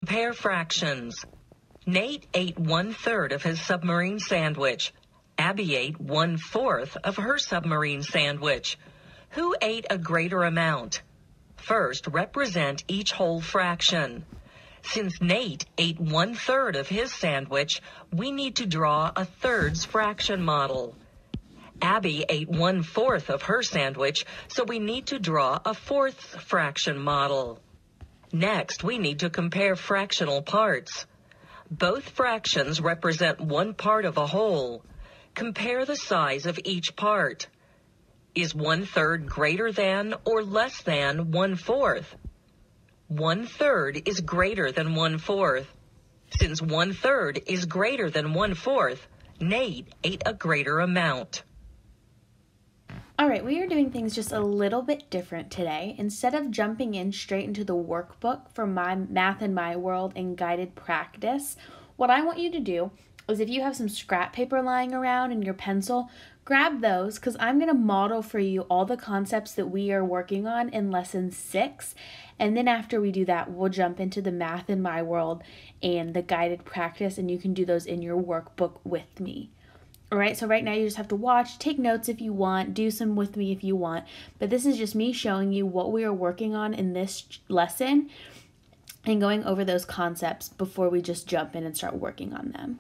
Compare fractions. Nate ate 1/3 of his submarine sandwich. Abby ate 1/4 of her submarine sandwich. Who ate a greater amount? First, represent each whole fraction. Since Nate ate 1/3 of his sandwich, we need to draw a thirds fraction model. Abby ate 1/4 of her sandwich, so we need to draw a fourth fraction model. Next, we need to compare fractional parts. Both fractions represent one part of a whole. Compare the size of each part. Is 1/3 greater than or less than 1/4? 1/3 is greater than 1/4. Since 1/3 is greater than 1/4, Nate ate a greater amount. All right, we are doing things just a little bit different today. Instead of jumping in straight into the workbook for my Math in My World and guided practice, what I want you to do is if you have some scrap paper lying around and your pencil, grab those because I'm going to model for you all the concepts that we are working on in lesson 6. And then after we do that, we'll jump into the Math in My World and the guided practice, and you can do those in your workbook with me. All right, so right now you just have to watch, take notes if you want, do some with me if you want, but this is just me showing you what we are working on in this lesson and going over those concepts before we just jump in and start working on them.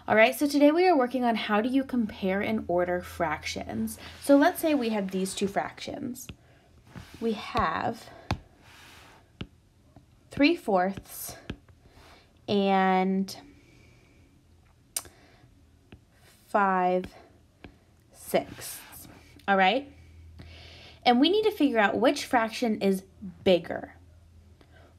All right, so today we are working on how do you compare and order fractions. So let's say we have these two fractions. We have 3/4 and 5/6. All right? And we need to figure out which fraction is bigger.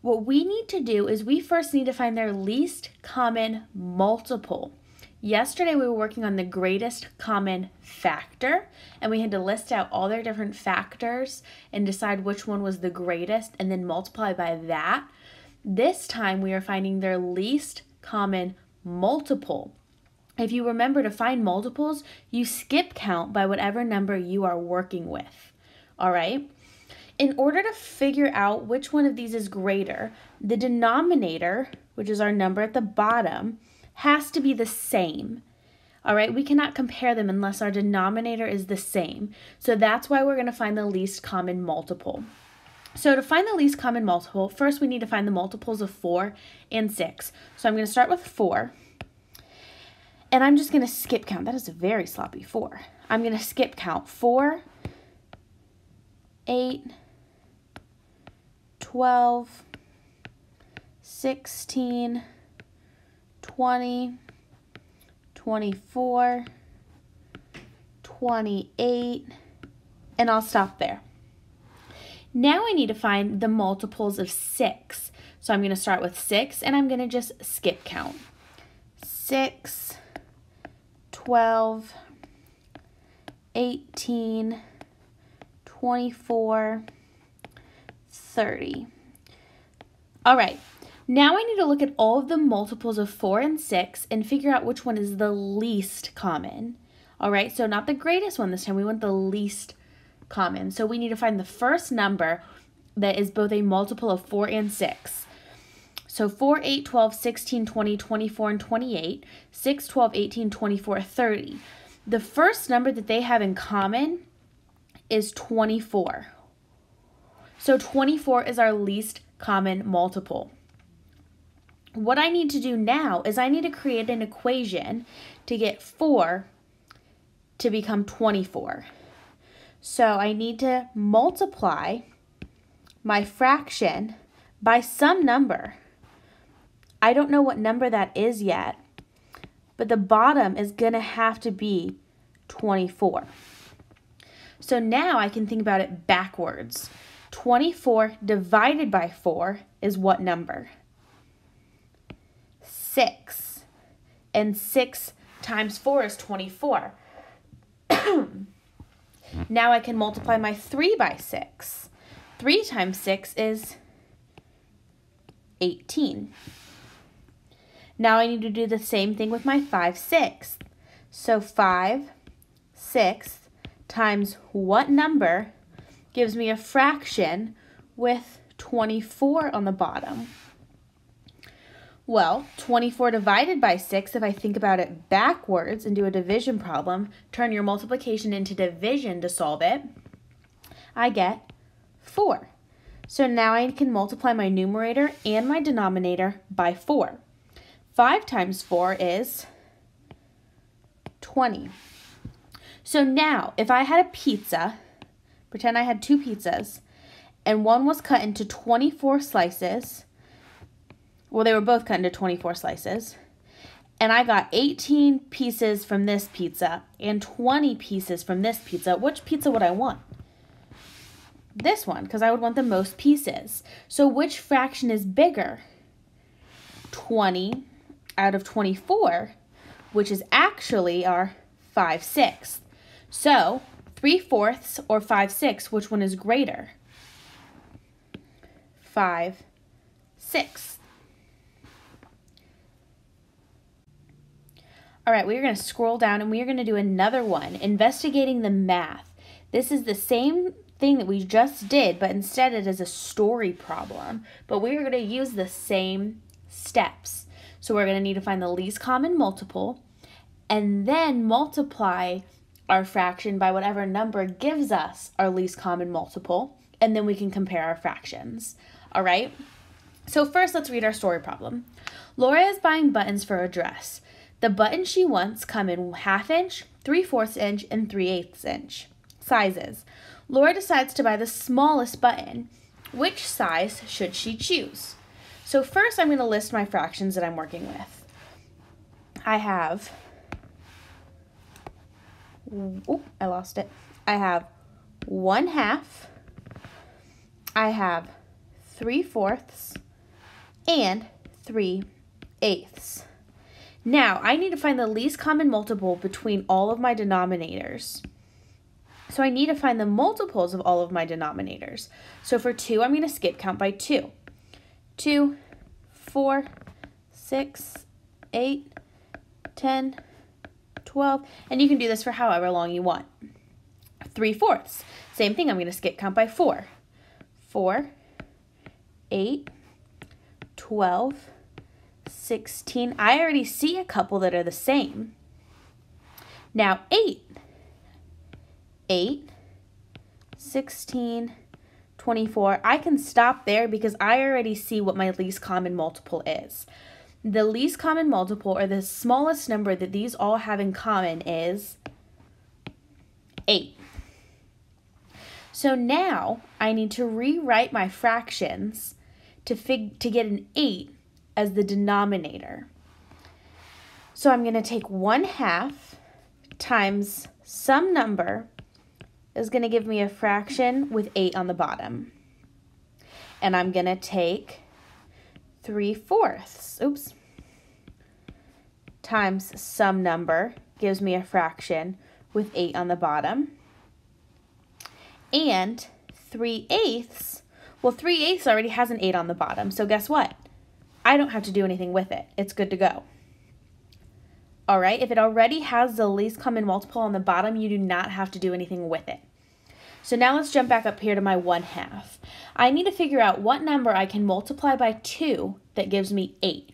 What we need to do is we first need to find their least common multiple. Yesterday we were working on the greatest common factor, and we had to list out all their different factors and decide which one was the greatest and then multiply by that. This time we are finding their least common multiple. If you remember to find multiples, you skip count by whatever number you are working with. All right? In order to figure out which one of these is greater, the denominator, which is our number at the bottom, has to be the same. All right? We cannot compare them unless our denominator is the same. So that's why we're going to find the least common multiple. So to find the least common multiple, first we need to find the multiples of 4 and 6. So I'm going to start with 4. And I'm just going to skip count. That is a very sloppy 4. I'm going to skip count 4, 8, 12, 16, 20, 24, 28, and I'll stop there. Now I need to find the multiples of 6. So I'm going to start with 6, and I'm going to just skip count. 6, 12, 18, 24, 30. All right, now I need to look at all of the multiples of 4 and 6 and figure out which one is the least common. All right, so not the greatest one this time, we want the least common. So we need to find the first number that is both a multiple of 4 and 6. So 4, 8, 12, 16, 20, 24, and 28, 6, 12, 18, 24, 30. The first number that they have in common is 24. So 24 is our least common multiple. What I need to do now is I need to create an equation to get 4 to become 24. So I need to multiply my fraction by some number. I don't know what number that is yet, but the bottom is going to have to be 24. So now I can think about it backwards. 24 divided by 4 is what number? 6. And 6 times 4 is 24. Now I can multiply my 3 by 6. 3 times 6 is 18. Now I need to do the same thing with my 5/6. So 5/6 times what number gives me a fraction with 24 on the bottom? Well, 24 divided by 6, if I think about it backwards and do a division problem, turn your multiplication into division to solve it, I get 4. So now I can multiply my numerator and my denominator by 4. 5 times 4 is 20. So now, if I had a pizza, pretend I had 2 pizzas, and one was cut into 24 slices. Well, they were both cut into 24 slices. And I got 18 pieces from this pizza and 20 pieces from this pizza. Which pizza would I want? This one, because I would want the most pieces. So which fraction is bigger? 20 out of 24, which is actually our 5/6. So 3/4 or 5/6, which one is greater? 5/6. All right, we are going to scroll down and we are going to do another one, investigating the math. This is the same thing that we just did, but instead it is a story problem. But we are going to use the same steps. So we're going to need to find the least common multiple and then multiply our fraction by whatever number gives us our least common multiple, and then we can compare our fractions. All right? So first, let's read our story problem. Laura is buying buttons for a dress. The buttons she wants come in 1/2 inch, 3/4 inch, and 3/8 inch sizes. Laura decides to buy the smallest button. Which size should she choose? So first, I'm going to list my fractions that I'm working with. I have, I lost it. I have 1/2, I have 3/4, and 3/8. Now, I need to find the least common multiple between all of my denominators. So I need to find the multiples of all of my denominators. So for 2, I'm going to skip count by 2. 2, 4, 6, 8, 10, 12. And you can do this for however long you want. 3/4. Same thing, I'm going to skip count by 4. 4, 8, 12, 16. I already see a couple that are the same. Now 8. 8, 16, 24. I can stop there because I already see what my least common multiple is. The least common multiple, or the smallest number that these all have in common, is 8. So now I need to rewrite my fractions to get an 8 as the denominator. So I'm going to take 1/2 times some number is going to give me a fraction with 8 on the bottom. And I'm going to take 3/4, times some number gives me a fraction with 8 on the bottom. And 3/8, well, 3/8 already has an 8 on the bottom. So guess what? I don't have to do anything with it. It's good to go. All right, if it already has the least common multiple on the bottom, you do not have to do anything with it. So now let's jump back up here to my 1/2. I need to figure out what number I can multiply by 2 that gives me 8.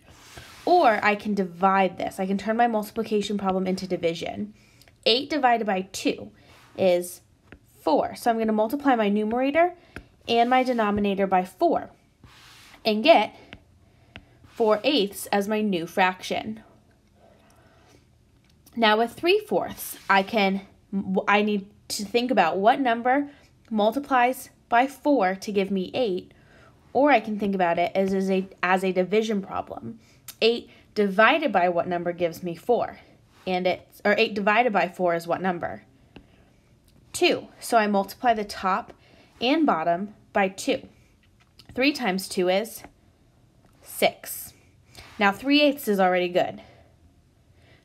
Or I can divide this. I can turn my multiplication problem into division. 8 divided by 2 is 4. So I'm going to multiply my numerator and my denominator by 4 and get 4/8 as my new fraction. Now with 3/4, I need to think about what number multiplies by 4 to give me 8, or I can think about it as a division problem. 8 divided by what number gives me 4? Or 8 divided by 4 is what number? 2. So I multiply the top and bottom by 2. 3 times 2 is 6. Now 3/8 is already good.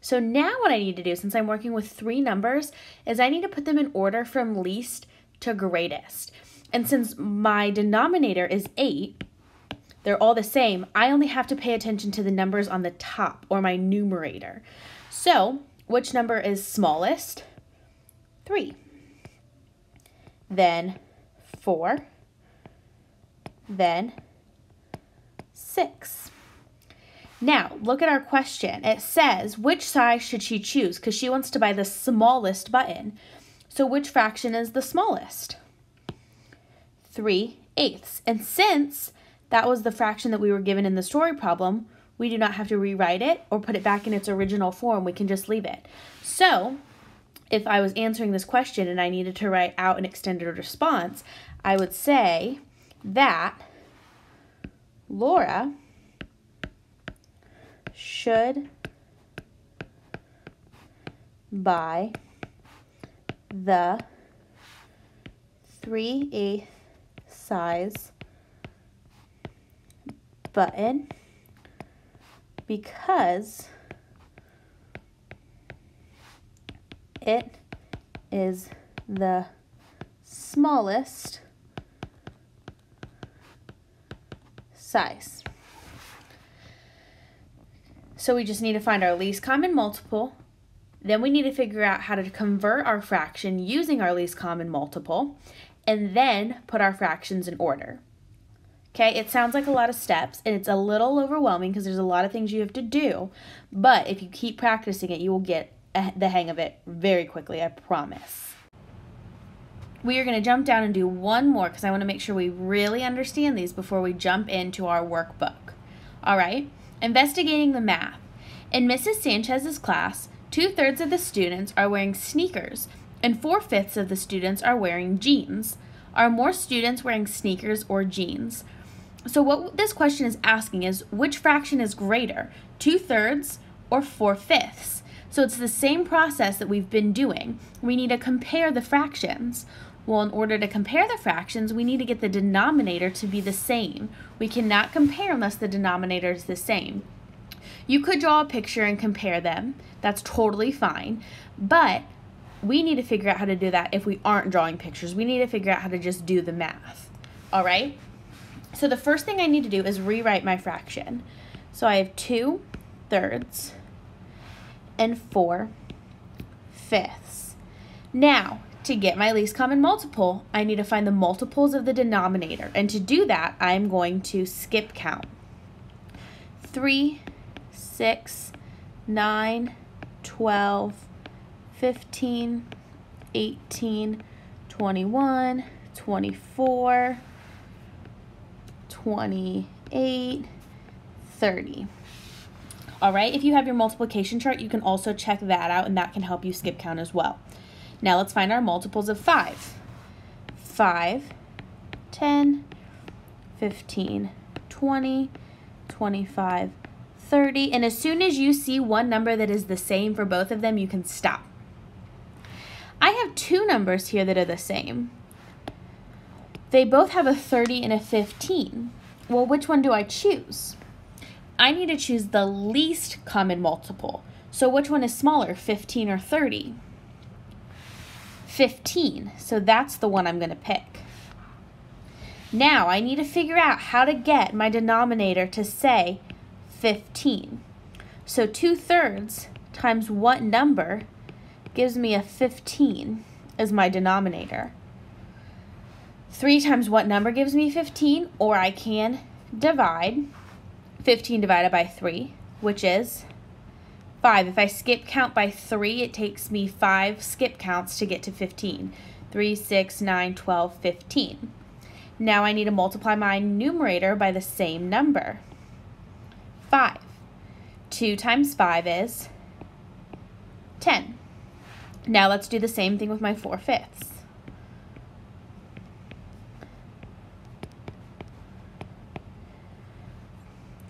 So now what I need to do, since I'm working with 3 numbers, is I need to put them in order from least to greatest. And since my denominator is 8, they're all the same, I only have to pay attention to the numbers on the top, or my numerator. So, which number is smallest? 3. Then 4. Then 6. Now, look at our question. It says, which size should she choose? Because she wants to buy the smallest button. So which fraction is the smallest? 3/8. And since that was the fraction that we were given in the story problem, we do not have to rewrite it or put it back in its original form. We can just leave it. So if I was answering this question and I needed to write out an extended response, I would say that Laura should buy the 3/8 size button because it is the smallest size. So we just need to find our least common multiple. Then we need to figure out how to convert our fraction using our least common multiple, and then put our fractions in order. Okay, it sounds like a lot of steps, and it's a little overwhelming because there's a lot of things you have to do, but if you keep practicing it, you will get the hang of it very quickly, I promise. We are going to jump down and do one more because I want to make sure we really understand these before we jump into our workbook. All right, investigating the math. In Mrs. Sanchez's class, 2/3 of the students are wearing sneakers and 4/5 of the students are wearing jeans. Are more students wearing sneakers or jeans? So what this question is asking is, which fraction is greater, 2/3 or 4/5? So it's the same process that we've been doing. We need to compare the fractions. Well, in order to compare the fractions, we need to get the denominator to be the same. We cannot compare unless the denominator is the same. You could draw a picture and compare them. That's totally fine. But we need to figure out how to do that if we aren't drawing pictures. We need to figure out how to just do the math. All right? So the first thing I need to do is rewrite my fraction. So I have 2/3 and 4/5. Now, to get my least common multiple, I need to find the multiples of the denominator. And to do that, I'm going to skip count. 3, 6, 9, 12, 15, 18, 21, 24, 28, 30. All right, if you have your multiplication chart, you can also check that out, and that can help you skip count as well. Now let's find our multiples of 5. 5, 10, 15, 20, 25, 30. And as soon as you see one number that is the same for both of them, you can stop. I have two numbers here that are the same. They both have a 30 and a 15. Well, which one do I choose? I need to choose the least common multiple. So which one is smaller, 15 or 30? 15. So that's the one I'm going to pick. Now I need to figure out how to get my denominator to say 15. So 2/3 times what number gives me a 15 as my denominator? 3 times what number gives me 15? Or I can divide 15 divided by 3, which is 5. If I skip count by 3, it takes me 5 skip counts to get to 15. 3, 6, 9, 12, 15. Now I need to multiply my numerator by the same number. 5. 2 times 5 is 10. Now let's do the same thing with my 4/5.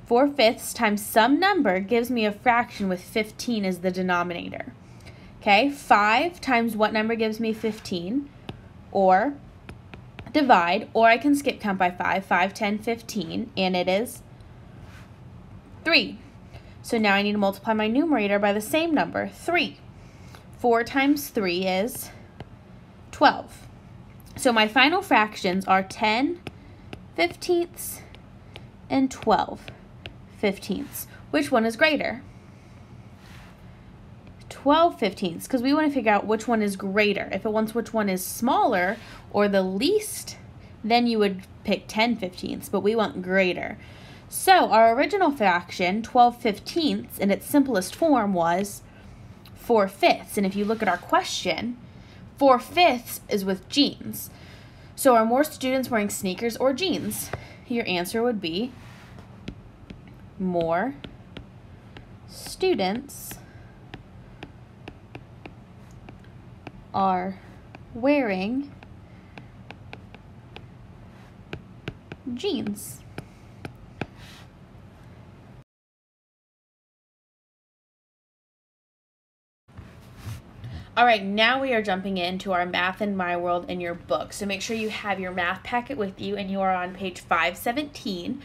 4/5 times some number gives me a fraction with 15 as the denominator. Okay, 5 times what number gives me 15? Or divide, or I can skip count by 5. 5, 10, 15, and it is 3. So now I need to multiply my numerator by the same number, 3. 4 times 3 is 12. So my final fractions are 10/15 and 12/15. Which one is greater? 12/15, because we want to figure out which one is greater. If it wants which one is smaller or the least, then you would pick 10/15, but we want greater. So our original fraction, 12/15, in its simplest form was 4/5. And if you look at our question, 4/5 is with jeans. So are more students wearing sneakers or jeans? Your answer would be more students are wearing jeans. All right, now we are jumping into our Math in My World in your book. So make sure you have your math packet with you, and you are on page 517,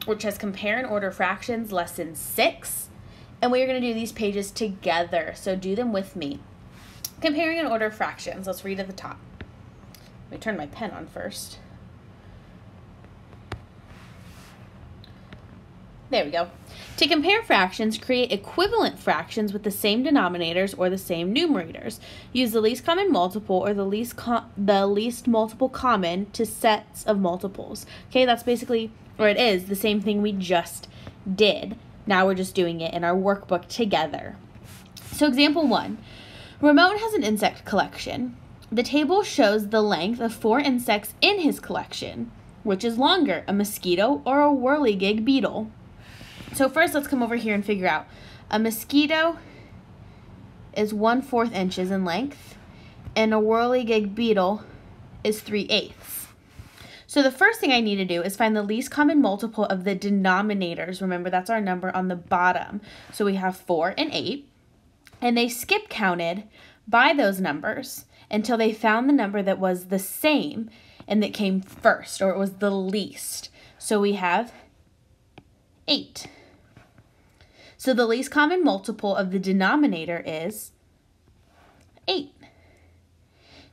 which has Compare and Order Fractions, Lesson 6. And we are going to do these pages together, so do them with me. Comparing and Order Fractions. Let's read at the top. Let me turn my pen on first. There we go. To compare fractions, create equivalent fractions with the same denominators or the same numerators. Use the least common multiple or the least multiple common to sets of multiples. Okay, that's basically, or it is, the same thing we just did. Now we're just doing it in our workbook together. So example 1. Ramon has an insect collection. The table shows the length of 4 insects in his collection. Which is longer, a mosquito or a whirligig beetle? So first, let's come over here and figure out. A mosquito is 1/4 inches in length, and a whirligig beetle is 3/8. So the first thing I need to do is find the least common multiple of the denominators. Remember, that's our number on the bottom. So we have 4 and 8, and they skip counted by those numbers until they found the number that was the same and that came first, or it was the least. So we have 8. So the least common multiple of the denominator is 8.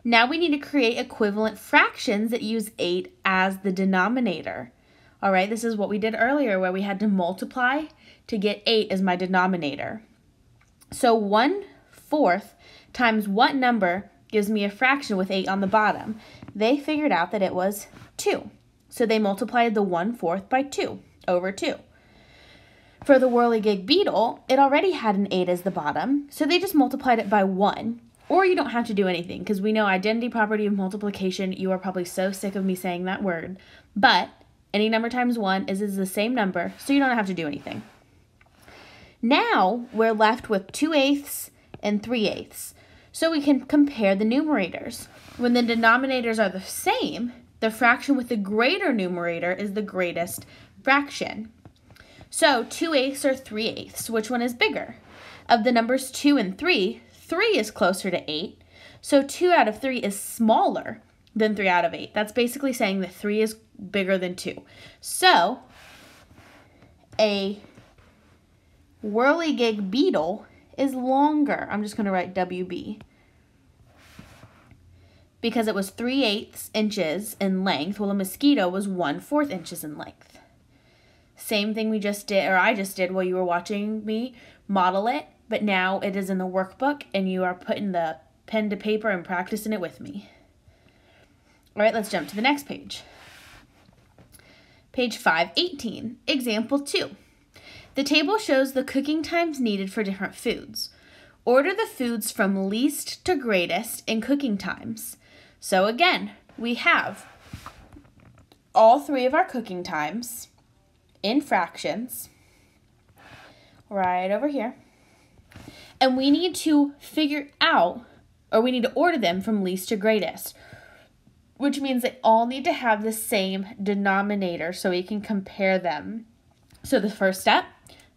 Now we need to create equivalent fractions that use 8 as the denominator. All right, this is what we did earlier where we had to multiply to get 8 as my denominator. So 1/4 times what number gives me a fraction with 8 on the bottom? They figured out that it was 2. So they multiplied the 1/4 by 2 over 2. For the whirligig beetle, it already had an 8 as the bottom, so they just multiplied it by 1. Or you don't have to do anything, because we know identity property of multiplication, you are probably so sick of me saying that word, but any number times 1 is the same number, so you don't have to do anything. Now, we're left with 2/8 and 3/8, so we can compare the numerators. When the denominators are the same, the fraction with the greater numerator is the greatest fraction. So 2/8 or 3/8, which one is bigger? Of the numbers 2 and 3, 3 is closer to 8. So 2 out of 3 is smaller than 3 out of 8. That's basically saying that 3 is bigger than 2. So a whirligig beetle is longer. I'm just going to write WB. Because it was 3/8 inches in length, while a mosquito was 1/4 inches in length. Same thing we just did, or I just did while you were watching me model it, but now it is in the workbook and you are putting the pen to paper and practicing it with me. All right, let's jump to the next page. Page 518, example 2. The table shows the cooking times needed for different foods. Order the foods from least to greatest in cooking times. So again, we have all 3 of our cooking times in fractions right over here. And we need to figure out, or we need to order them from least to greatest, which means they all need to have the same denominator so we can compare them. So the first step,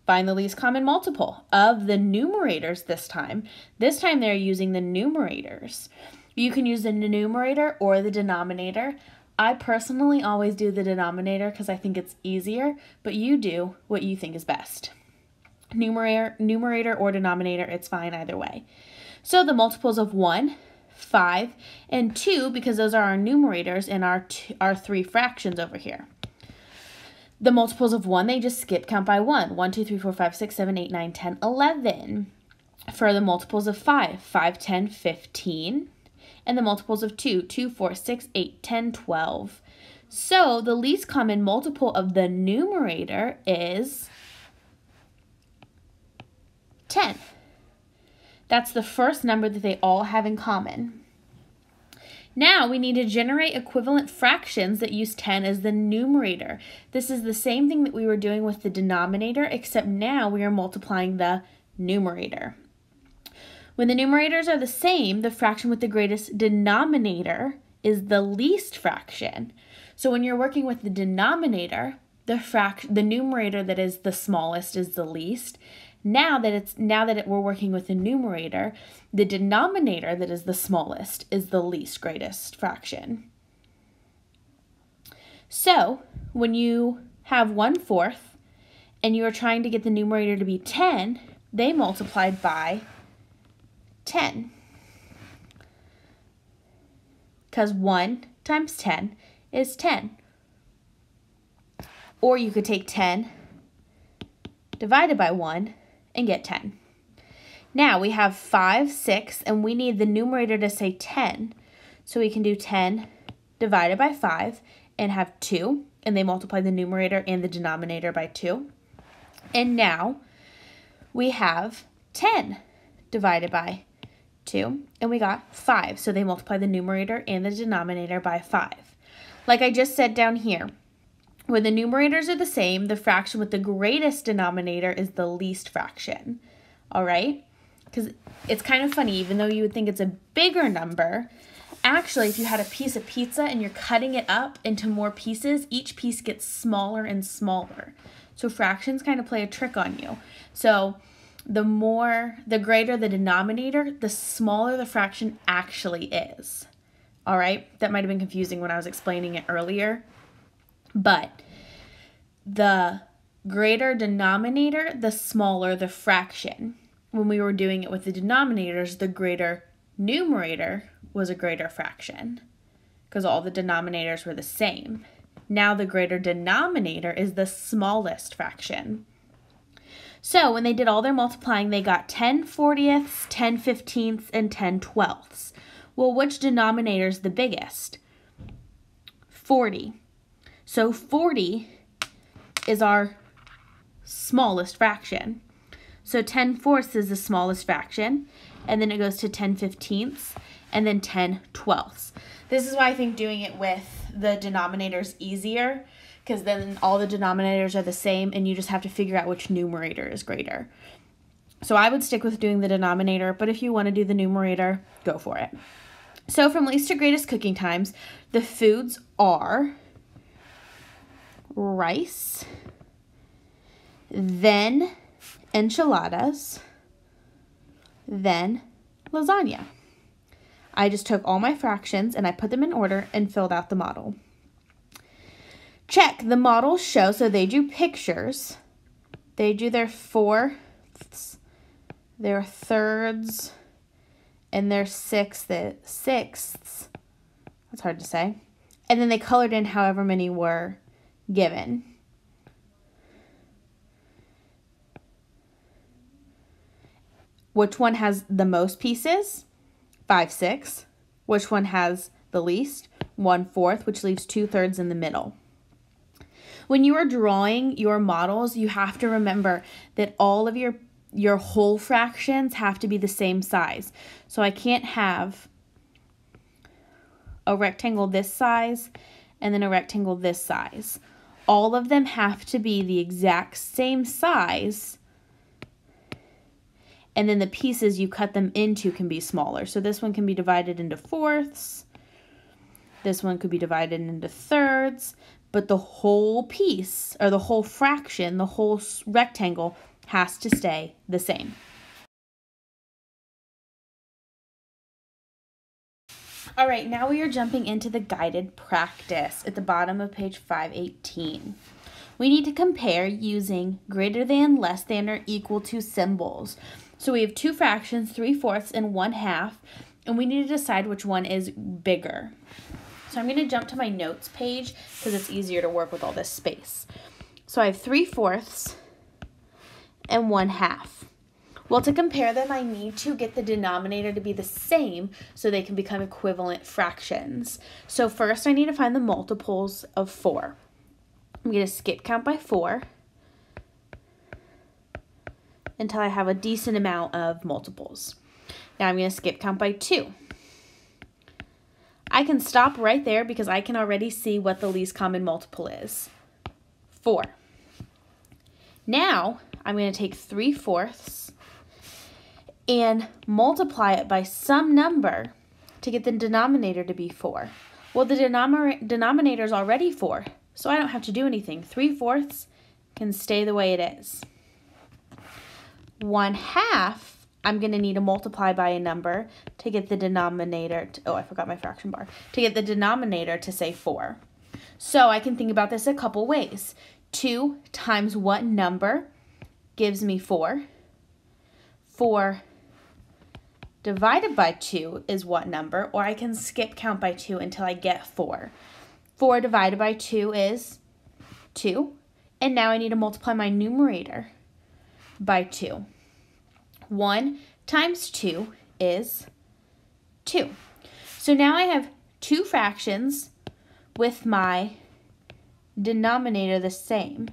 find the least common multiple of the numerators this time. This time they're using the numerators. You can use the numerator or the denominator. I personally always do the denominator because I think it's easier, but you do what you think is best. Numerator or denominator, it's fine either way. So the multiples of 1, 5, and 2, because those are our numerators in our 3 fractions over here. The multiples of 1, they just skip count by 1. 1, 2, 3, 4, 5, 6, 7, 8, 9, 10, 11. For the multiples of 5, 5, 10, 15. And the multiples of 2, 2, 4, 6, 8, 10, 12. So the least common multiple of the numerator is 10. That's the first number that they all have in common. Now we need to generate equivalent fractions that use 10 as the numerator. This is the same thing that we were doing with the denominator, except now we are multiplying the numerator. When the numerators are the same, the fraction with the greatest denominator is the least fraction. So when you're working with the denominator, the numerator that is the smallest is the least. Now that we're working with the numerator, the denominator that is the smallest is the least greatest fraction. So when you have 1/4 and you are trying to get the numerator to be 10, they multiplied by 10. Because 1 times 10 is 10. Or you could take 10 divided by 1 and get 10. Now we have 5, 6, and we need the numerator to say 10. So we can do 10 divided by 5 and have 2, and they multiply the numerator and the denominator by 2. And now we have 10 divided by 2, and we got 5. So they multiply the numerator and the denominator by 5. Like I just said down here, when the numerators are the same, the fraction with the greatest denominator is the least fraction. All right? Because it's kind of funny, even though you would think it's a bigger number, actually, if you had a piece of pizza and you're cutting it up into more pieces, each piece gets smaller and smaller. So fractions kind of play a trick on you. So the greater the denominator, the smaller the fraction actually is. All right? That might have been confusing when I was explaining it earlier. But the greater denominator, the smaller the fraction. When we were doing it with the denominators, the greater numerator was a greater fraction because all the denominators were the same. Now the greater denominator is the smallest fraction. So when they did all their multiplying, they got 10/40ths, 10/15ths, and 10/12ths. Well, which denominator is the biggest? 40. So 40 is our smallest fraction. So 10/4 is the smallest fraction, and then it goes to 10/15ths, and then 10/12ths. This is why I think doing it with the denominators is easier, because then all the denominators are the same, and you just have to figure out which numerator is greater. So I would stick with doing the denominator, but if you want to do the numerator, go for it. So from least to greatest cooking times, the foods are rice, then enchiladas, then lasagna. I just took all my fractions and I put them in order and filled out the model. Check, the models show, so they do pictures. They do their fourths, their thirds, and their sixths. That's hard to say. And then they colored in however many were given. Which one has the most pieces? 5/6. Which one has the least? 1/4, which leaves 2/3 in the middle. When you are drawing your models, you have to remember that all of your whole fractions have to be the same size. So I can't have a rectangle this size and then a rectangle this size. All of them have to be the exact same size, and then the pieces you cut them into can be smaller. So this one can be divided into fourths, this one could be divided into thirds, but the whole piece, or the whole fraction, the whole rectangle has to stay the same. All right, now we are jumping into the guided practice at the bottom of page 518. We need to compare using greater than, less than, or equal to symbols. So we have two fractions, 3/4 and 1/2, and we need to decide which one is bigger. So I'm going to jump to my notes page because it's easier to work with all this space. So I have 3/4 and 1/2. Well, to compare them, I need to get the denominator to be the same so they can become equivalent fractions. So first I need to find the multiples of 4. I'm going to skip count by 4 until I have a decent amount of multiples. Now I'm going to skip count by 2. I can stop right there because I can already see what the least common multiple is. 4. Now I'm going to take 3/4 and multiply it by some number to get the denominator to be 4. Well, the denominator is already 4, so I don't have to do anything. 3/4 can stay the way it is. 1/2, I'm going to need to multiply by a number to get the denominator, I forgot my fraction bar, to get the denominator to say 4. So I can think about this a couple ways. 2 times what number gives me 4? 4 divided by 2 is what number? Or I can skip count by 2 until I get 4. 4 divided by 2 is 2. And now I need to multiply my numerator by 2. 1 times 2 is 2. So now I have two fractions with my denominator the same.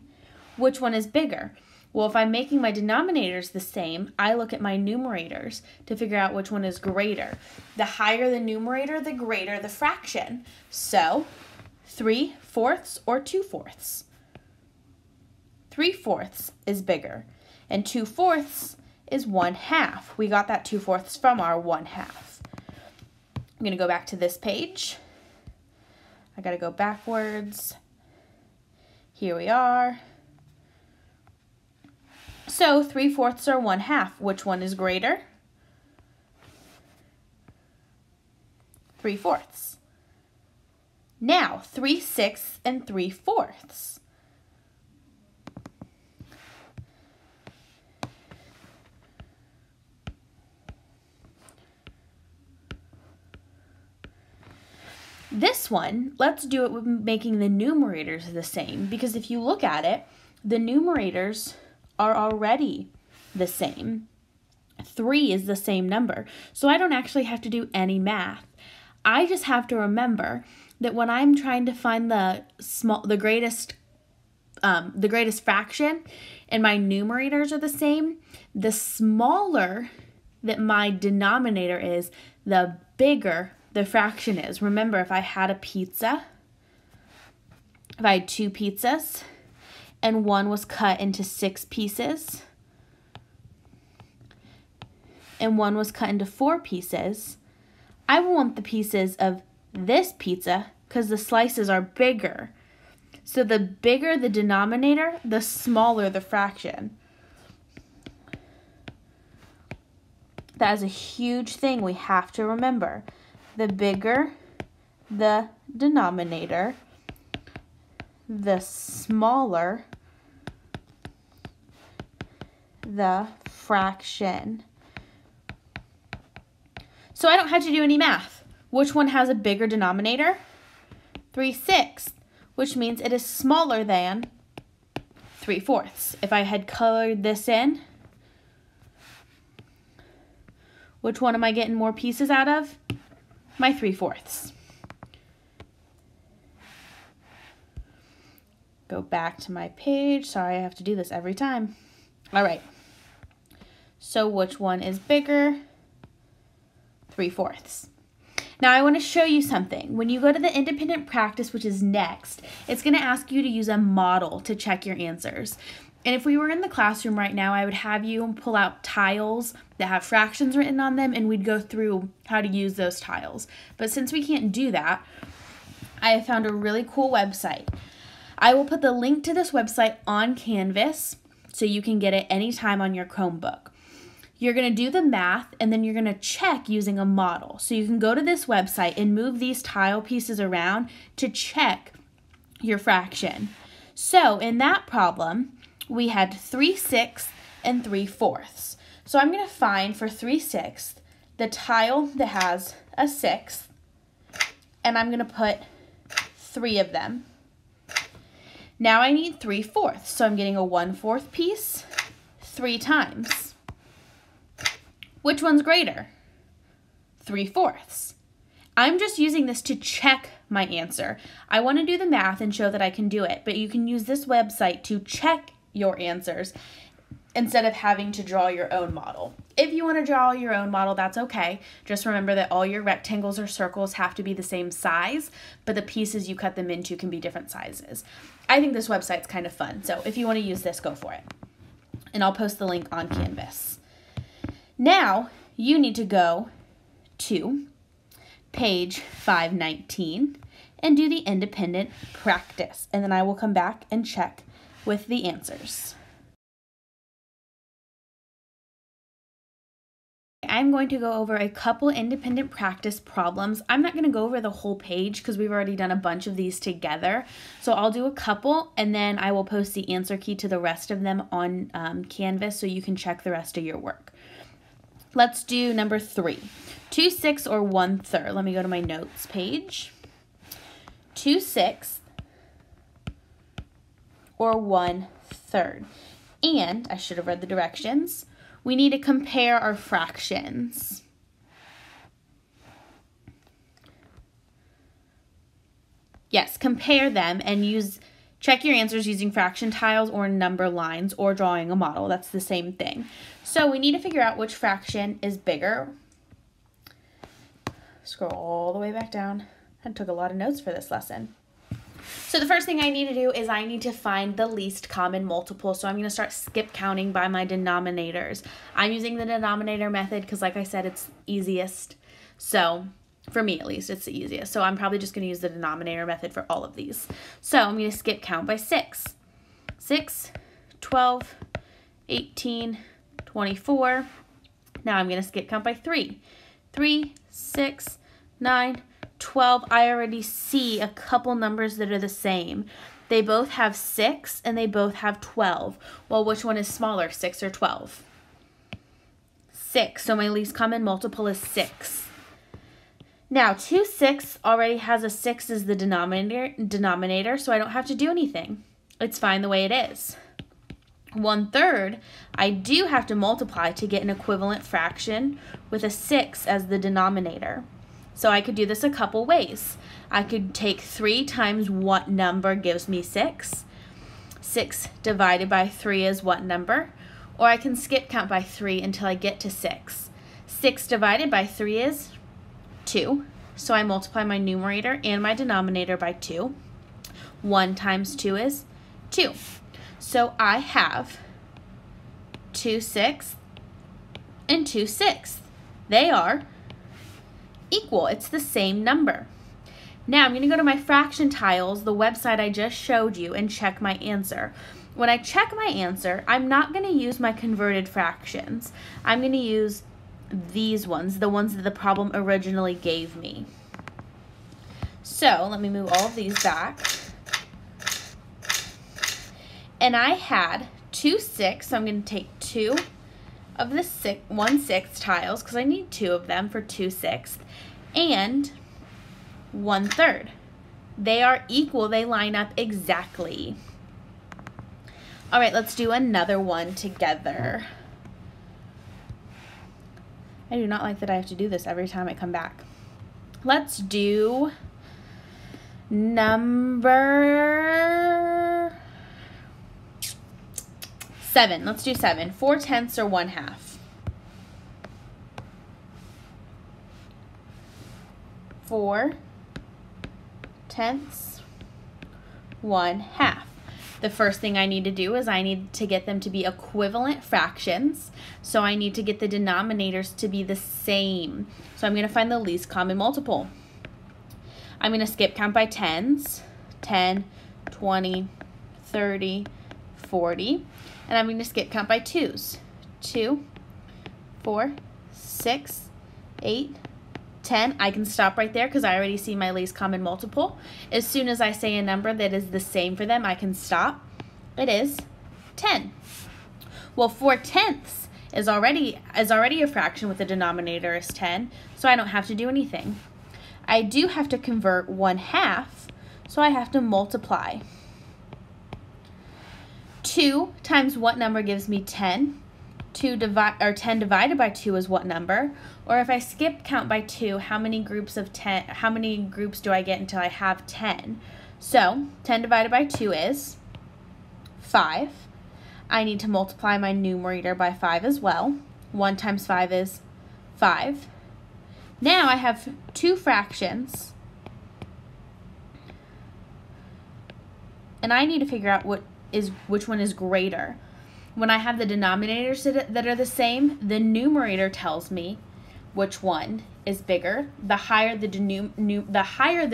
Which one is bigger? Well, if I'm making my denominators the same, I look at my numerators to figure out which one is greater. The higher the numerator, the greater the fraction. So 3/4 or 2/4? 3/4 is bigger, and 2/4 is 1/2. We got that 2/4 from our 1/2. I'm going to go back to this page. I got to go backwards. Here we are. So 3/4 or 1/2, which one is greater? 3/4. Now 3/6 and 3/4. This one, let's do it with making the numerators the same, because if you look at it, the numerators are already the same. 3 is the same number, so I don't actually have to do any math. I just have to remember that when I'm trying to find the greatest fraction and my numerators are the same, the smaller that my denominator is, the bigger the fraction is. Remember, if I had a pizza, if I had 2 pizzas and one was cut into 6 pieces and one was cut into 4 pieces, I want the pieces of this pizza because the slices are bigger. So the bigger the denominator, the smaller the fraction. That is a huge thing we have to remember. The bigger the denominator, the smaller the fraction. So I don't have to do any math. Which one has a bigger denominator? 3/6, which means it is smaller than 3/4. If I had colored this in, which one am I getting more pieces out of? My 3/4. Go back to my page. Sorry, I have to do this every time. All right. So which one is bigger? 3/4. Now I want to show you something. When you go to the independent practice, which is next, it's going to ask you to use a model to check your answers. And if we were in the classroom right now, I would have you pull out tiles that have fractions written on them, and we'd go through how to use those tiles. But since we can't do that, I have found a really cool website. I will put the link to this website on Canvas so you can get it anytime on your Chromebook. You're going to do the math, and then you're going to check using a model. So you can go to this website and move these tile pieces around to check your fraction. So in that problem, we had 3/6 and 3/4. So I'm going to find for 3/6 the tile that has a 6th, and I'm going to put 3 of them. Now I need 3/4, so I'm getting a 1/4 piece 3 times. Which one's greater? 3/4. I'm just using this to check my answer. I want to do the math and show that I can do it, but you can use this website to check your answers instead of having to draw your own model. If you want to draw your own model, that's okay. Just remember that all your rectangles or circles have to be the same size, but the pieces you cut them into can be different sizes. I think this website's kind of fun, so if you want to use this, go for it. And I'll post the link on Canvas. Now, you need to go to page 519 and do the independent practice, and then I will come back and check with the answers. I'm going to go over a couple independent practice problems. I'm not going to go over the whole page because we've already done a bunch of these together. So I'll do a couple and then I will post the answer key to the rest of them on Canvas so you can check the rest of your work. Let's do number 3. 2/6 or 1/3. Let me go to my notes page. 2/6 or 1/3. And I should have read the directions. We need to compare our fractions. Yes, compare them and check your answers using fraction tiles or number lines or drawing a model. That's the same thing. So we need to figure out which fraction is bigger. Scroll all the way back down. I took a lot of notes for this lesson. So the first thing I need to do is I need to find the least common multiple. So I'm going to start skip counting by my denominators. I'm using the denominator method because, like I said, it's easiest. So for me, at least, it's the easiest. So I'm probably just going to use the denominator method for all of these. So I'm going to skip count by 6. 6, 12, 18, 24. Now I'm going to skip count by 3. 3, 6, 9, 12. I already see a couple numbers that are the same. They both have 6 and they both have 12. Well, which one is smaller, 6 or 12? 6. So my least common multiple is 6. Now, 2/6 already has a 6 as the denominator, so I don't have to do anything. It's fine the way it is. 1/3, I do have to multiply to get an equivalent fraction with a 6 as the denominator. So I could do this a couple ways. I could take 3 times what number gives me 6. 6 divided by 3 is what number? Or I can skip count by 3 until I get to 6. 6 divided by 3 is 2. So I multiply my numerator and my denominator by 2. 1 times 2 is 2. So I have 2/6 and 2/6. They are equal. It's the same number. Now I'm going to go to my fraction tiles, the website I just showed you, and check my answer. When I check my answer, I'm not going to use my converted fractions. I'm going to use these ones, the ones that the problem originally gave me. So let me move all of these back. And I had 2/6, so I'm going to take 2 of the 1/6 tiles, because I need 2 of them for 2/6, and 1/3. They are equal, they line up exactly. All right, let's do another one together. I do not like that I have to do this every time I come back. Let's do number 7. Let's do 7. 4/10 or 1/2. 4/10, 1/2. The first thing I need to do is I need to get them to be equivalent fractions. So I need to get the denominators to be the same. So I'm going to find the least common multiple. I'm going to skip count by 10s. 10, 20, 30, 40. And I'm going to skip count by 2s. 2, 4, 6, 8, 10. I can stop right there because I already see my least common multiple. As soon as I say a number that is the same for them, I can stop. It is 10. Well, 4/10 is already a fraction with the denominator is 10, so I don't have to do anything. I do have to convert 1/2, so I have to multiply. 2 times what number gives me 10? 10 divided by 2 is what number? Or if I skip count by 2, how many groups do I get until I have 10? So 10 divided by 2 is 5. I need to multiply my numerator by 5 as well. 1 times 5 is 5. Now I have two fractions, and I need to figure out which one is greater. When I have the denominators that are the same, the numerator tells me which one is bigger. The higher the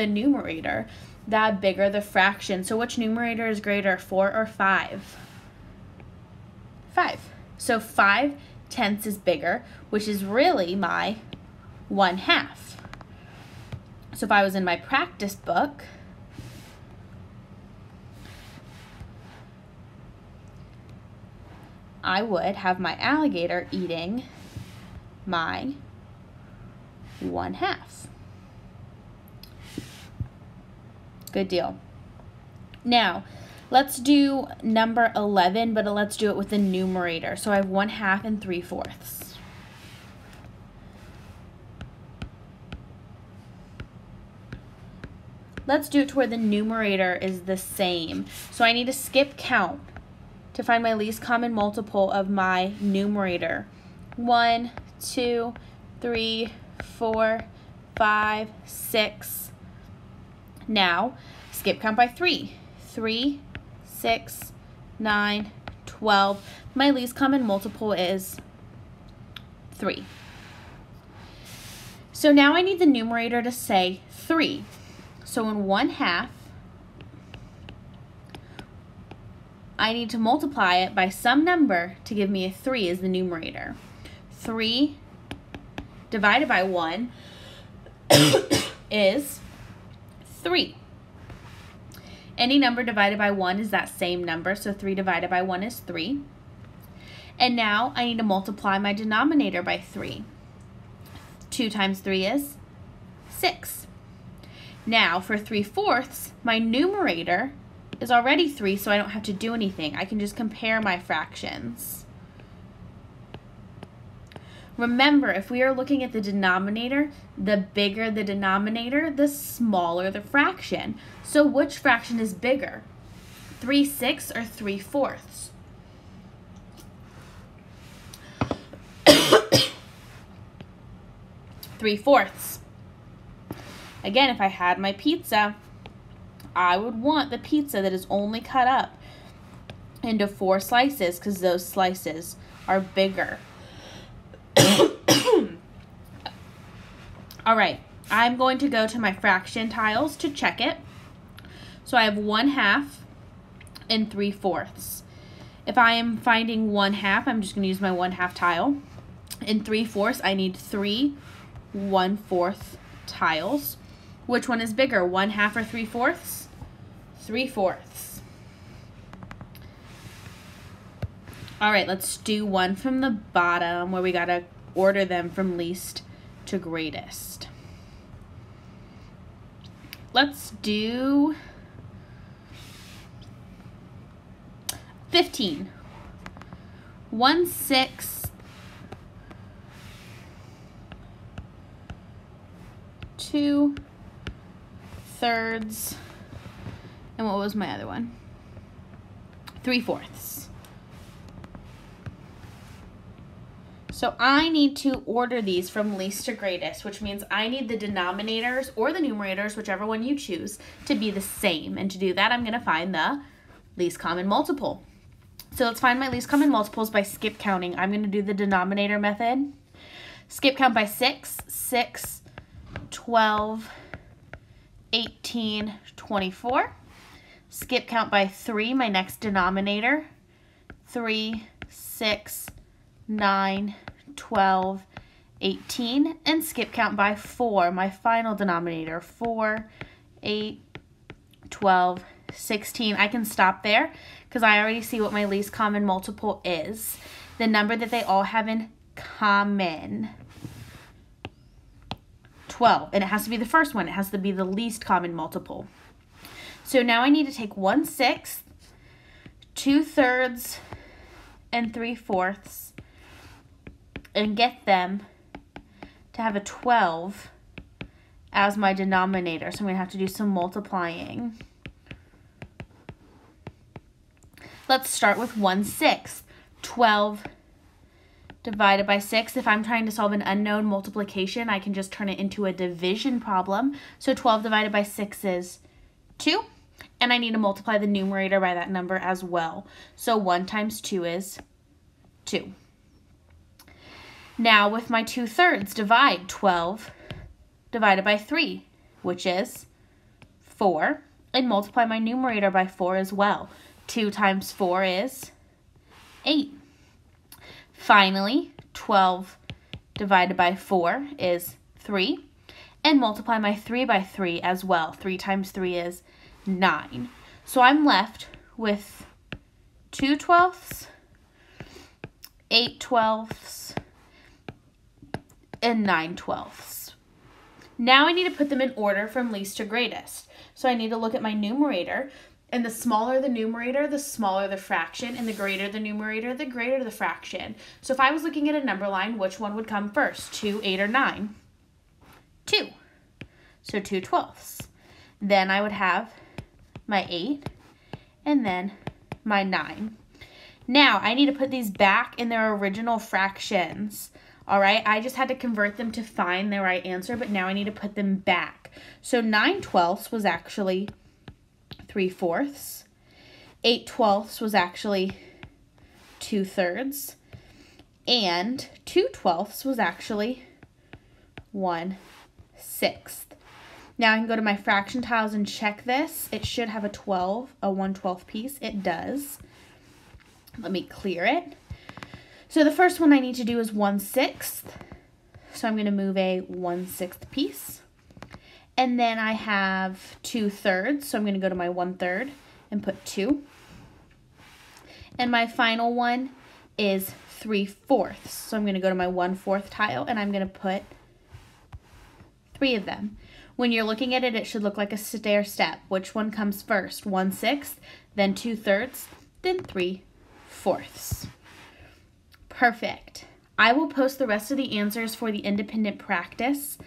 numerator, the bigger the fraction. So which numerator is greater, 4 or 5? 5. So 5/10 is bigger, which is really my 1/2. So if I was in my practice book, I would have my alligator eating my 1/2. Good deal. Now, let's do number 11, but let's do it with the numerator. So I have 1/2 and 3/4. Let's do it to where the numerator is the same. So I need to skip count to find my least common multiple of my numerator. 1, 2, 3, 4, 5, 6. Now, skip count by 3. 3, 6, 9, 12. My least common multiple is 3. So now I need the numerator to say 3. So in 1/2, I need to multiply it by some number to give me a 3 as the numerator. 3 divided by 1 is 3. Any number divided by 1 is that same number, so 3 divided by 1 is 3. And now I need to multiply my denominator by 3. 2 times 3 is 6. Now, for 3/4, my numerator is already 3, so I don't have to do anything. I can just compare my fractions. Remember, if we are looking at the denominator, the bigger the denominator, the smaller the fraction. So which fraction is bigger? 3/6 or 3/4? 3/4. Again, if I had my pizza, I would want the pizza that is only cut up into 4 slices because those slices are bigger. All right, I'm going to go to my fraction tiles to check it. So I have 1/2 and 3/4. If I am finding 1/2, I'm just going to use my 1/2 tile. In 3/4, I need 3 1/4 tiles. Which one is bigger, 1/2 or 3/4? 3/4. All right, let's do one from the bottom where we gotta order them from least to greatest. Let's do 15. 1/6. 2 thirds, and what was my other one? 3/4. So I need to order these from least to greatest, which means I need the denominators or the numerators, whichever one you choose, to be the same. And to do that, I'm going to find the least common multiple. So let's find my least common multiples by skip counting. I'm going to do the denominator method. Skip count by 6, 6, 12, 18, 24. Skip count by 3, my next denominator. 3, 6, 9, 12, 18. And skip count by 4, my final denominator. 4, 8, 12, 16. I can stop there because I already see what my least common multiple is. The number that they all have in common. 12, and it has to be the first one. It has to be the least common multiple. So now I need to take 1/6, 2 thirds, and 3/4, and get them to have a 12 as my denominator. So I'm going to have to do some multiplying. Let's start with 1/6. 12 divided by 6. If I'm trying to solve an unknown multiplication, I can just turn it into a division problem. So 12 divided by 6 is 2. And I need to multiply the numerator by that number as well. So 1 times 2 is 2. Now with my 2/3, divide 12 divided by 3, which is 4. And multiply my numerator by 4 as well. 2 times 4 is 8. Finally, 12 divided by 4 is 3. And multiply my 3 by 3 as well. 3 times 3 is 9. So I'm left with 2/12, 8/12, and 9/12. Now I need to put them in order from least to greatest. So I need to look at my numerator, and the smaller the numerator, the smaller the fraction, and the greater the numerator, the greater the fraction. So if I was looking at a number line, which one would come first, 2, 8, or 9? 2. So 2/12. Then I would have my 8, and then my 9. Now, I need to put these back in their original fractions. All right, I just had to convert them to find the right answer, but now I need to put them back. So 9/12 was actually 3/4. 8/12 was actually 2/3. And 2/12 was actually 1/6. Now I can go to my fraction tiles and check this. It should have a 1/12 piece. It does. Let me clear it. So the first one I need to do is 1/6. So I'm going to move a 1/6 piece. And then I have 2/3. So I'm going to go to my 1/3 and put 2. And my final one is 3/4. So I'm going to go to my 1/4 tile and I'm going to put 3 of them. When you're looking at it, it should look like a stair step. Which one comes first? 1/6, then 2/3, then 3/4. Perfect. I will post the rest of the answers for the independent practice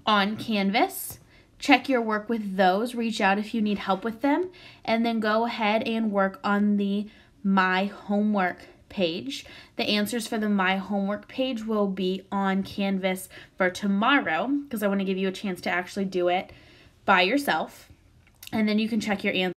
on Canvas. Check your work with those. Reach out if you need help with them. And then go ahead and work on the My Homework page. The answers for the My Homework page will be on Canvas for tomorrow because I want to give you a chance to actually do it by yourself. And then you can check your answers